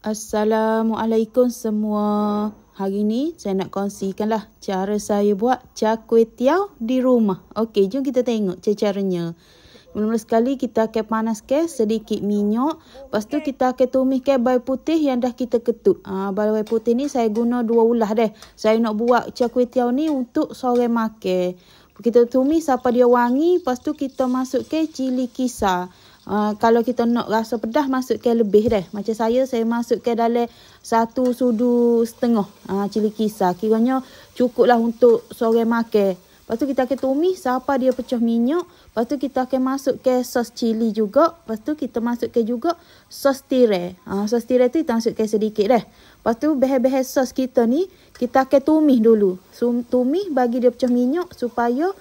Assalamualaikum semua. Hari ni saya nak kongsikanlah cara saya buat char kway teow di rumah. Okey, jom kita tengok caranya. Mula-mula sekali kita akan panaskan sedikit minyak. Lepas tu kita akan tumiskan bawang putih yang dah kita ketut. Bawang putih ni saya guna 2 ulas deh. Saya nak buat char kway teow ni untuk sore makan. Kita tumis sampai dia wangi. Lepas tu kita masukkan cili kisar. Kalau kita nak rasa pedas, masukkan lebih deh. Macam saya masukkan dalam 1,5 sudu cili kisar. Kiranya cukuplah untuk sore makan. Lepas tu kita akan tumis sampai dia pecah minyak. Lepas tu kita akan masukkan sos cili juga. Lepas tu kita masukkan juga sos tirai. Sos tirai tu kita masukkan sedikit deh. Lepas tu bahan-bahan sos kita ni kita akan tumis dulu. Tumis bagi dia pecah minyak supaya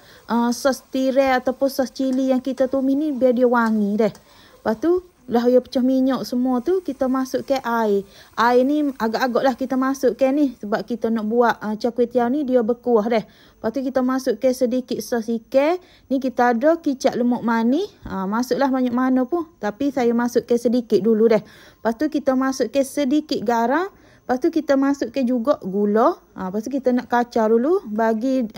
sos tirai ataupun sos cili yang kita tumis ni biar dia wangi deh. Lepas tu dah dia pecah minyak semua tu, kita masukkan air. Air ni agak-agak lah kita masukkan ni. Sebab kita nak buat char kway teow ni dia berkuah deh. Lepas tu kita masukkan sedikit sos ikan. Ni kita ada kicap lemak manis. Masuklah banyak mana pun. Tapi saya masukkan sedikit dulu deh. Lepas tu kita masukkan sedikit garam. Lepas tu kita masukkan juga gula. Lepas tu kita nak kacau dulu. Bagi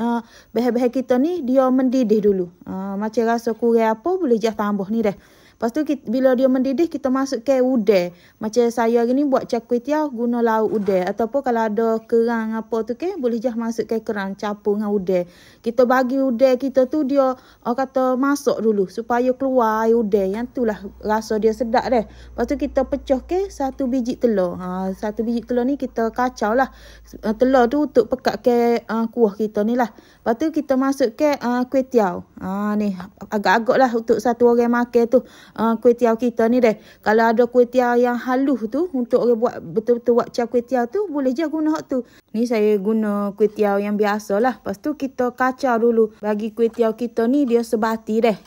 bahan-bahan kita ni dia mendidih dulu. Macam rasa kurang apa boleh je tambah ni deh. Lepas tu bila dia mendidih kita masukkan udang. Macam saya hari ni buat char kway teow guna lauk udang. Ataupun kalau ada kerang apa tu boleh je masukkan kerang campur dengan udang. Kita bagi udang kita tu dia kata masak dulu supaya keluar air udang. Yang tu lah rasa dia sedap deh. Lepas tu kita pecahkan 1 biji telur. 1 biji telur ni kita kacau lah. Telur tu untuk pekatkan kuah kita ni lah. Lepas tu kita masukkan kway teow. Ni agak-agak lah untuk satu orang makan tu. Kway teow kita ni deh. Kalau ada kway teow yang halus tu untuk orang buat betul-betul buat char kway teow tu, boleh je guna hak tu. Ni saya guna kway teow yang biasa lah. Lepas tu kita kacau dulu bagi kway teow kita ni dia sebati deh.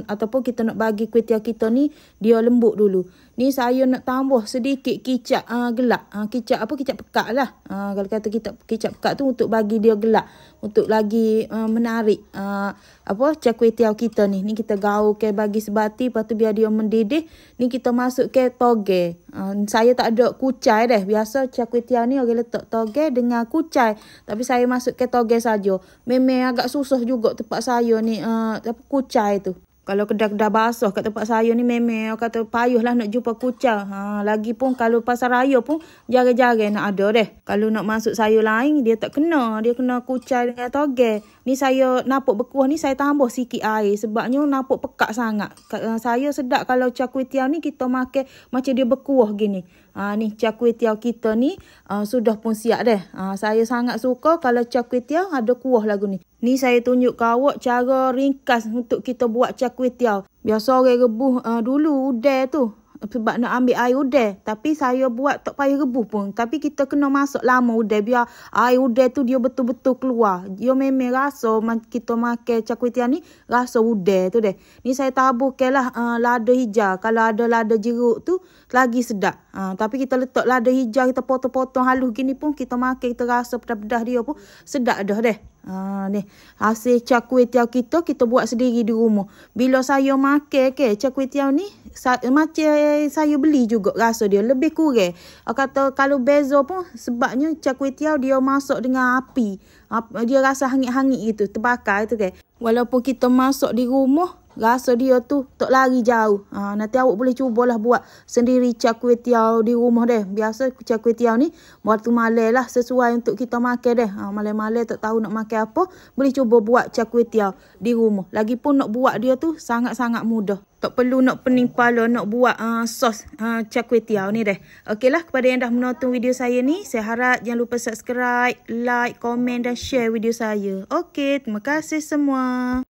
Ataupun kita nak bagi kway teow kita ni dia lembut dulu. Ni saya nak tambah sedikit kicap gelap. Kicap pekat lah. Kalau kata kicap pekat tu untuk bagi dia gelap, untuk lagi menarik char kway teow kita ni. Ni kita gaulkan bagi sebati. Lepas tu biar dia mendidih, ni kita masukkan toge. Saya tak ada kucai deh. Biasa char kway teow ni orang letak toge dengan kucai. Tapi saya masukkan toge saja. Memang agak susah juga tempat saya ni kucai tu. Kalau kedai-kedai basah kat tempat saya ni memang kata payahlah nak jumpa kucai. Lagipun kalau pasar raya pun jarang-jarang nak ada deh. Kalau nak masuk sayur lain dia tak kena. Dia kena kucai dengan toge. Ni saya nampak berkuah ni saya tambah sikit air. Sebabnya nampak pekat sangat. Saya sedap kalau char kway teow ni kita makan macam dia berkuah gini. Ni char kway teow kita ni sudah pun siap deh. Saya sangat suka kalau char kway teow ada kuah lagu ni. Ni saya tunjuk ke awak cara ringkas untuk kita buat char kway teow. Biasa orang rebus dulu udang tu. Sebab nak ambil air udang. Tapi saya buat tak payah rebus pun. Tapi kita kena masak lama udang. Biar air udang tu dia betul-betul keluar. Dia memang rasa kita makan char kway teow ni. Rasa udang tu deh. Ni saya taburkan lah lada hijau. Kalau ada lada jeruk tu lagi sedap. Tapi kita letak lada hijau. Kita potong-potong halus gini pun. Kita makan kita rasa pedas-pedas dia pun. Sedap dah deh. Ni hasil char kway teow kita buat sendiri di rumah. Bila saya makan char kway teow ni macam saya beli juga rasa dia lebih kurang. Kata kalau beza pun sebabnya char kway teow dia masak dengan api. Dia rasa hangit-hangit gitu, terbakar tu Walaupun kita masak di rumah, rasa dia tu tak lari jauh. Nanti awak boleh cubalah buat sendiri char kway teow di rumah deh. Biasa char kway teow ni waktu malam lah sesuai untuk kita makan deh. Malam-malam tak tahu nak makan apa, boleh cuba buat char kway teow di rumah. Lagipun nak buat dia tu sangat-sangat mudah. Tak perlu nak pening kepala nak buat sos char kway teow ni deh. Okeylah, kepada yang dah menonton video saya ni, saya harap jangan lupa subscribe, like, komen dan share video saya. Okey, terima kasih semua.